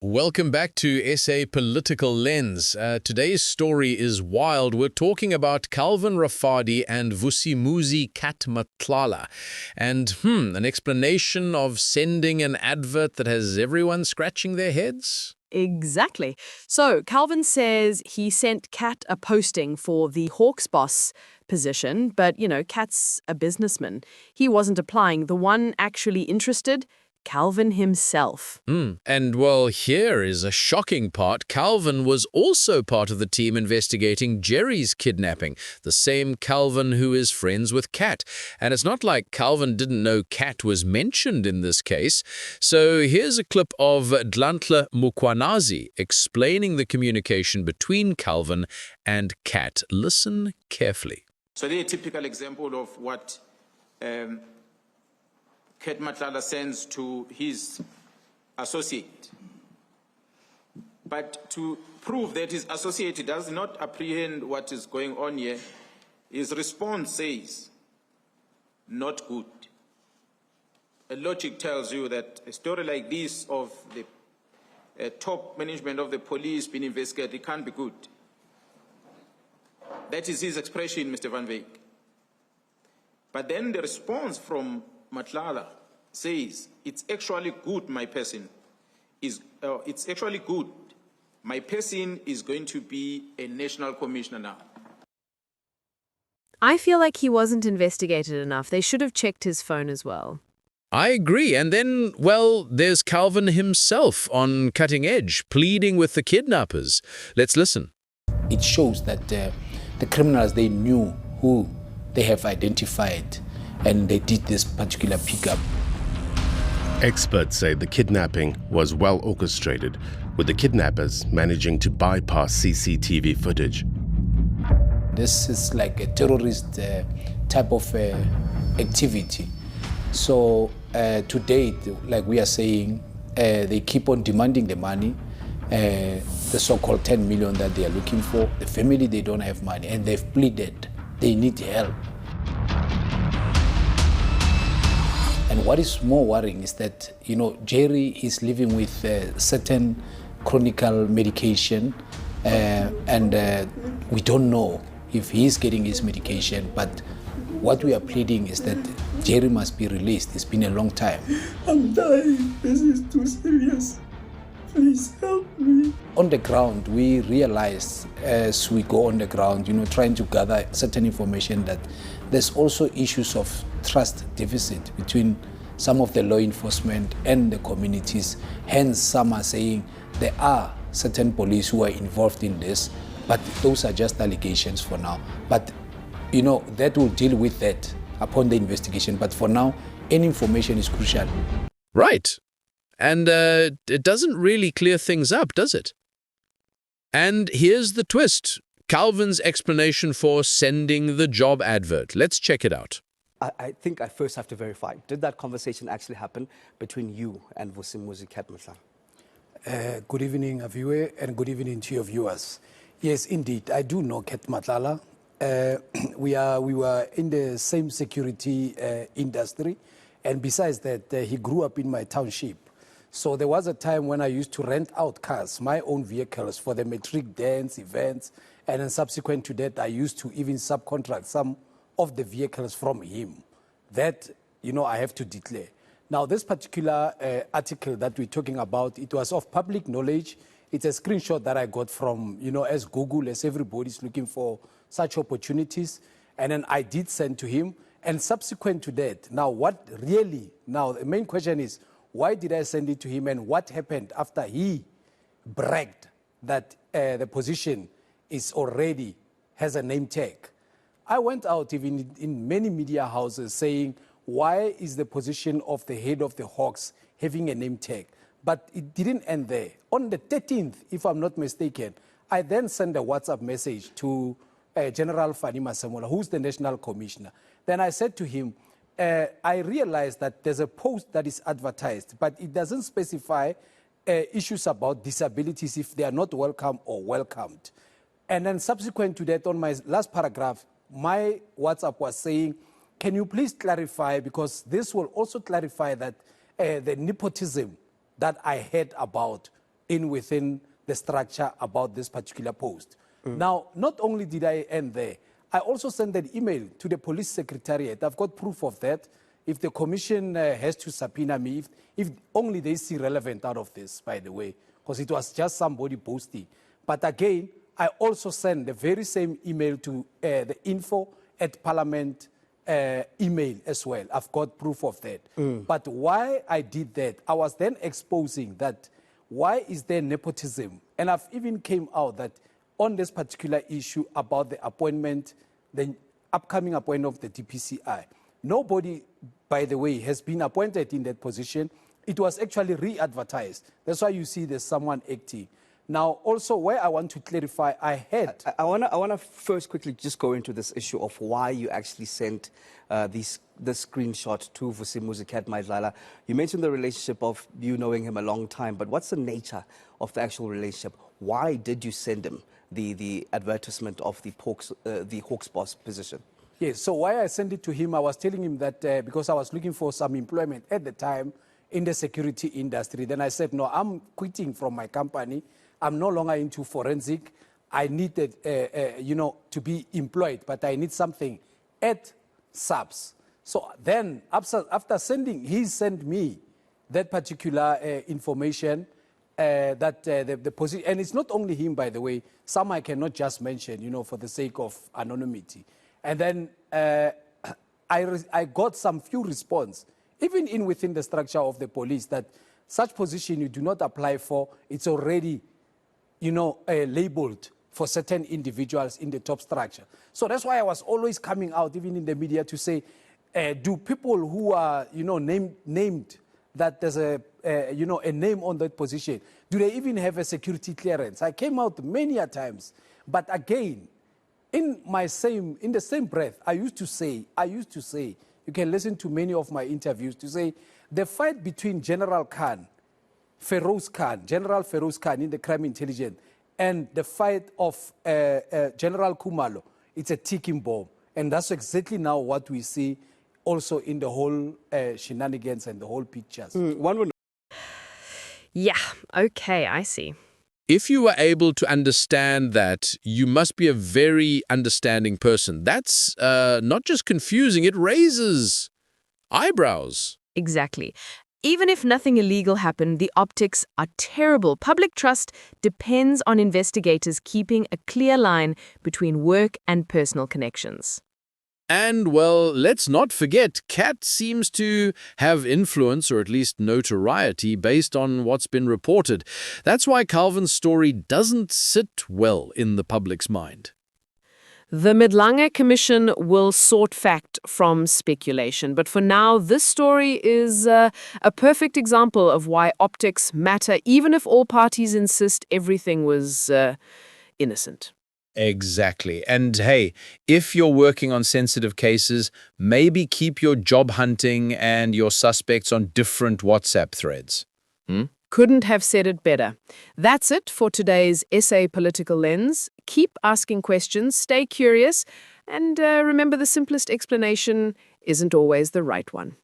Welcome back to SA Political Lens. Today's story is wild. We're talking about Calvin Rafadi and Vusi Cat Matlala. And an explanation of sending an advert that has everyone scratching their heads? Exactly. So Calvin says he sent Cat a posting for the Hawks boss position, but, Cat's a businessman. He wasn't applying. The one actually interested, Calvin himself. And well, here is a shocking part. Calvin was also part of the team investigating Jerry's kidnapping, the same Calvin who is friends with Cat. And it's not like Calvin didn't know Cat was mentioned in this case. So here's a clip of Mkhwanazi explaining the communication between Calvin and Cat. Listen carefully. So they're a typical example of what Cat Matlala sends to his associate. But to prove that his associate does not apprehend what is going on here, his response says, not good. A logic tells you that a story like this of the top management of the police being investigated, it can't be good. That is his expression, Mr. Van Wyk. But then the response from Matlala says, it's actually good, my person. It's actually good. My person is going to be a national commissioner now. I feel like he wasn't investigated enough. They should have checked his phone as well. I agree. And then, well, there's Calvin himself on Cutting Edge, pleading with the kidnappers. Let's listen. It shows that the criminals, they knew who they have identified, and they did this particular pickup. Experts say the kidnapping was well orchestrated, with the kidnappers managing to bypass CCTV footage. This is like a terrorist type of activity. So to date, like we are saying, they keep on demanding the money, the so-called 10 million that they are looking for. The family, they don't have money, and they've pleaded. They need help. And what is more worrying is that, Jerry is living with certain chronic medication, and we don't know if he is getting his medication. But what we are pleading is that Jerry must be released. It's been a long time. I'm dying. This is too serious. Please help me. On the ground, we realize as we go on the ground, trying to gather certain information, that there's also issues of trust deficit between some of the law enforcement and the communities. Hence, some are saying there are certain police who are involved in this, but those are just allegations for now. But, that will deal with that upon the investigation. But for now, any information is crucial. Right. And it doesn't really clear things up, does it? And here's the twist. Calvin's explanation for sending the job advert. Let's check it out. I think I first have to verify. Did that conversation actually happen between you and Vusi Cat Matlala? Good evening, Aviwe, and good evening to your viewers. Yes, indeed, I do know Cat Matlala. We were in the same security industry, and besides that, he grew up in my township. So there was a time when I used to rent out cars, my own vehicles, for the matric dance events, and then subsequent to that, I used to even subcontract some of the vehicles from him. That, I have to declare. Now, this particular article that we're talking about, it was of public knowledge. It's a screenshot that I got from, as Google, as everybody's looking for such opportunities. And then I did send to him. And subsequent to that, now the main question is, why did I send it to him, and what happened after he bragged that the position has a name tag? I went out even in many media houses saying, why is the position of the head of the Hawks having a name tag? But it didn't end there. On the 13th, if I'm not mistaken, I then sent a WhatsApp message to General Fanima Samola, who's the national commissioner. Then I said to him, I realized that there's a post that is advertised, but it doesn't specify issues about disabilities, if they are not welcome or welcomed. And then subsequent to that, on my last paragraph, my WhatsApp was saying, can you please clarify, because this will also clarify that the nepotism that I heard about within the structure about this particular post. Now, not only did I end there, I also sent an email to the police secretariat. I've got proof of that. If the commission has to subpoena me, if only they see relevant out of this, by the way, because it was just somebody posting. But again, I also sent the very same email to the info@parliament email as well. I've got proof of that. But why I did that, I was then exposing that why is there nepotism? And I've even came out that on this particular issue about the appointment, the upcoming appointment of the DPCI, nobody, by the way, has been appointed in that position. It was actually re-advertised. That's why you see there's someone acting. Now, also, where I want to clarify, I want to first quickly just go into this issue of why you actually sent this screenshot to Vusi Cat Matlala. You mentioned the relationship of you knowing him a long time, but what's the nature of the actual relationship? Why did you send him the advertisement of the Hawks boss position? Yes, so why I sent it to him, I was telling him that because I was looking for some employment at the time in the security industry. Then I said, no, I'm quitting from my company. I'm no longer into forensic. I needed, to be employed, but I need something at SAPS. So then, after sending, he sent me that particular information that the position, and it's not only him, by the way. Some I cannot just mention, for the sake of anonymity. And then I got some few response, even within the structure of the police, that such position you do not apply for. It's already labeled for certain individuals in the top structure. So that's why I was always coming out, even in the media, to say, do people who are, named that there's a name on that position, do they even have a security clearance? I came out many a times. But again, in the same breath, I used to say, you can listen to many of my interviews, to say, the fight between General General Feroz Khan in the crime intelligence, and the fight of General Kumalo, it's a ticking bomb. And that's exactly now what we see also in the whole shenanigans and the whole pictures. Yeah, okay, I see. If you were able to understand that, you must be a very understanding person. That's not just confusing, it raises eyebrows. Exactly. Even if nothing illegal happened, the optics are terrible. Public trust depends on investigators keeping a clear line between work and personal connections. And, well, let's not forget, Cat seems to have influence, or at least notoriety, based on what's been reported. That's why Calvin's story doesn't sit well in the public's mind. The Matlala Commission will sort fact from speculation, but for now, this story is a perfect example of why optics matter, even if all parties insist everything was innocent. Exactly. And hey, if you're working on sensitive cases, maybe keep your job hunting and your suspects on different WhatsApp threads. Couldn't have said it better. That's it for today's SA Political Lens. Keep asking questions, stay curious, and remember the simplest explanation isn't always the right one.